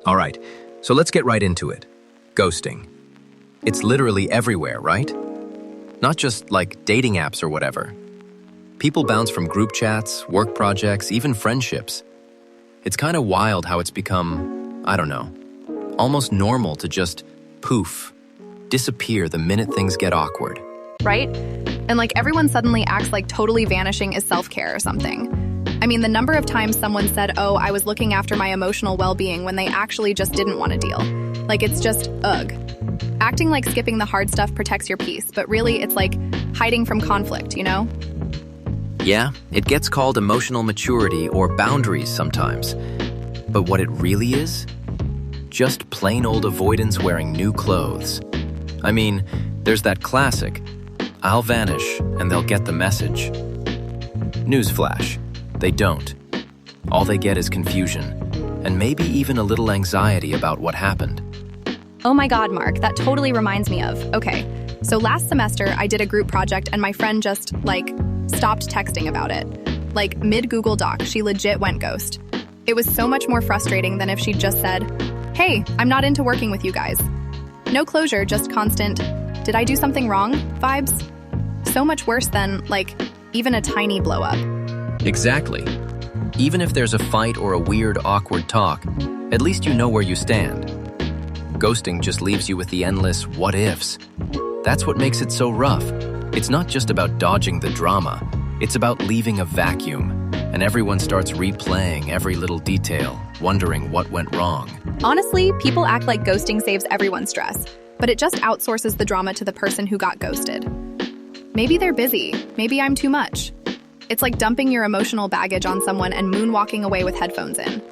All right, so let's get right into it. Ghosting. It's literally everywhere, right? Not just like dating apps or whatever. People bounce from group chats, work projects, even friendships. It's kind of wild how it's become, I don't know, almost normal to just poof, disappear the minute things get awkward. Right? And like everyone suddenly acts like totally vanishing is self-care or something. I mean, the number of times someone said, oh, I was looking after my emotional well-being when they actually just didn't want to deal. Like it's just, ugh. Acting like skipping the hard stuff protects your peace, but really it's like hiding from conflict, you know? Yeah, it gets called emotional maturity or boundaries sometimes. But what it really is? Just plain old avoidance wearing new clothes. I mean, there's that classic, I'll vanish and they'll get the message. Newsflash, they don't. All they get is confusion, and maybe even a little anxiety about what happened. Oh my God, Mark, that totally reminds me of, okay, so last semester I did a group project and my friend just, stopped texting about it. Like, mid-Google Doc, she legit went ghost. It was so much more frustrating than if she'd just said, hey, I'm not into working with you guys. No closure, just constant, did I do something wrong vibes? So much worse than, even a tiny blow-up. Exactly. Even if there's a fight or a weird, awkward talk, at least you know where you stand. Ghosting just leaves you with the endless what-ifs. That's what makes it so rough. It's not just about dodging the drama. It's about leaving a vacuum, and everyone starts replaying every little detail, wondering what went wrong. Honestly, people act like ghosting saves everyone stress, but it just outsources the drama to the person who got ghosted. Maybe they're busy. Maybe I'm too much. It's like dumping your emotional baggage on someone and moonwalking away with headphones in.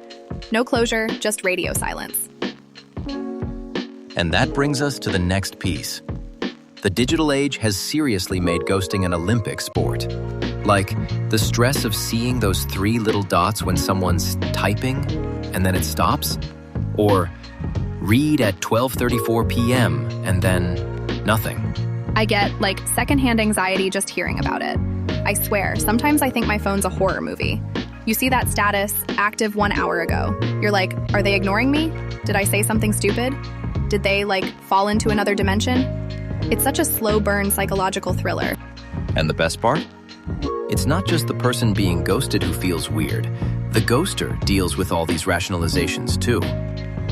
No closure, just radio silence. And that brings us to the next piece. The digital age has seriously made ghosting an Olympic sport. Like, the stress of seeing those 3 little dots when someone's typing and then it stops, or read at 12:34 p.m. and then nothing. I get, secondhand anxiety just hearing about it. I swear, sometimes I think my phone's a horror movie. You see that status, active 1 hour ago. You're like, are they ignoring me? Did I say something stupid? Did they, fall into another dimension? It's such a slow burn psychological thriller. And the best part? It's not just the person being ghosted who feels weird. The ghoster deals with all these rationalizations too.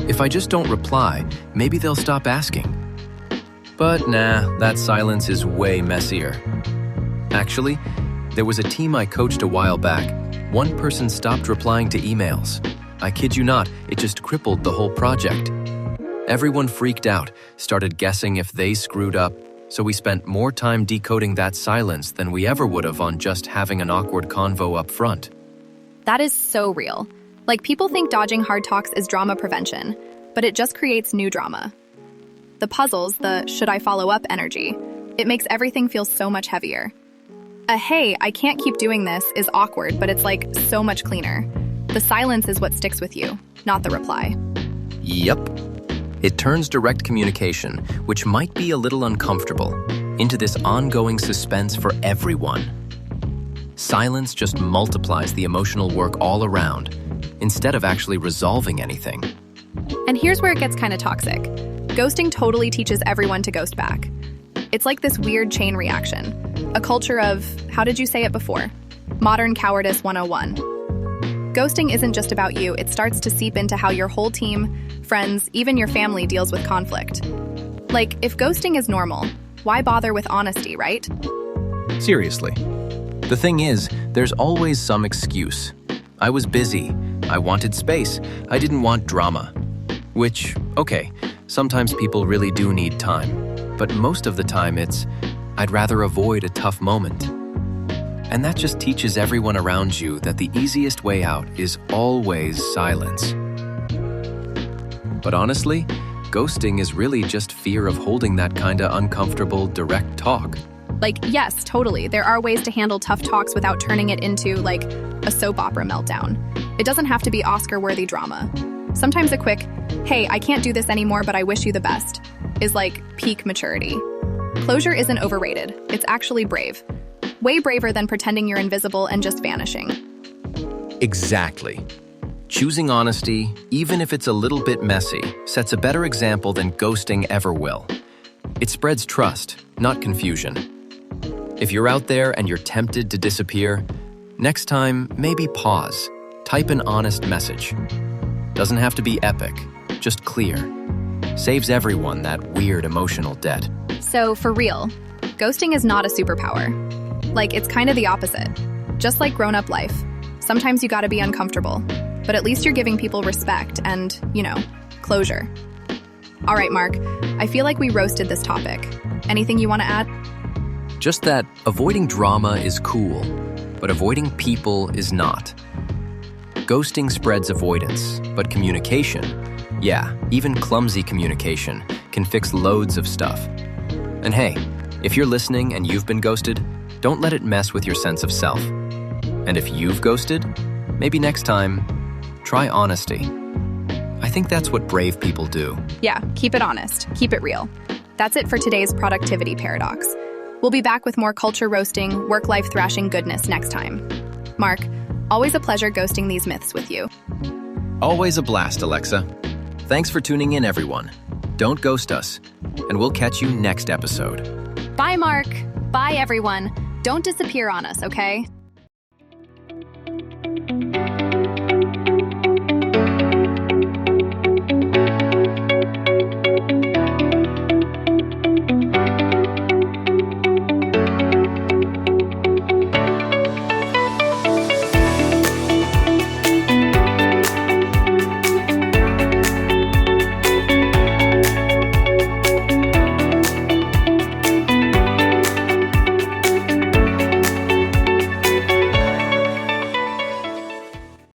If I just don't reply, maybe they'll stop asking. But nah, that silence is way messier. Actually, there was a team I coached a while back. One person stopped replying to emails. I kid you not, it just crippled the whole project. Everyone freaked out, started guessing if they screwed up, so we spent more time decoding that silence than we ever would have on just having an awkward convo up front. That is so real. People think dodging hard talks is drama prevention, but it just creates new drama. The puzzles, the should I follow up energy, it makes everything feel so much heavier. A hey, I can't keep doing this is awkward, but it's so much cleaner. The silence is what sticks with you, not the reply. Yep. It turns direct communication, which might be a little uncomfortable, into this ongoing suspense for everyone. Silence just multiplies the emotional work all around, instead of actually resolving anything. And here's where it gets kind of toxic. Ghosting totally teaches everyone to ghost back. It's like this weird chain reaction. A culture of, how did you say it before? Modern Cowardice 101. Ghosting isn't just about you, it starts to seep into how your whole team, friends, even your family deals with conflict. If ghosting is normal, why bother with honesty, right? Seriously. The thing is, there's always some excuse. I was busy. I wanted space. I didn't want drama. Which, okay, sometimes people really do need time. But most of the time it's, I'd rather avoid a tough moment. And that just teaches everyone around you that the easiest way out is always silence. But honestly, ghosting is really just fear of holding that kinda uncomfortable, direct talk. Yes, totally. There are ways to handle tough talks without turning it into, a soap opera meltdown. It doesn't have to be Oscar-worthy drama. Sometimes a quick, hey, I can't do this anymore, but I wish you the best, is peak maturity. Closure isn't overrated. It's actually brave. Way braver than pretending you're invisible and just vanishing. Exactly. Choosing honesty, even if it's a little bit messy, sets a better example than ghosting ever will. It spreads trust, not confusion. If you're out there and you're tempted to disappear, next time, maybe pause. Type an honest message. Doesn't have to be epic, just clear. Saves everyone that weird emotional debt. So, for real, ghosting is not a superpower. Like, it's kind of the opposite. Just like grown-up life. Sometimes you gotta be uncomfortable, but at least you're giving people respect and, closure. All right, Mark, I feel like we roasted this topic. Anything you want to add? Just that avoiding drama is cool, but avoiding people is not. Ghosting spreads avoidance, but communication, yeah, even clumsy communication, can fix loads of stuff. And hey, if you're listening and you've been ghosted, don't let it mess with your sense of self. And if you've ghosted, maybe next time, try honesty. I think that's what brave people do. Yeah, keep it honest. Keep it real. That's it for today's Productivity Paradox. We'll be back with more culture roasting, work-life thrashing goodness next time. Mark, always a pleasure ghosting these myths with you. Always a blast, Alexa. Thanks for tuning in, everyone. Don't ghost us, and we'll catch you next episode. Bye, Mark. Bye, everyone. Don't disappear on us, okay?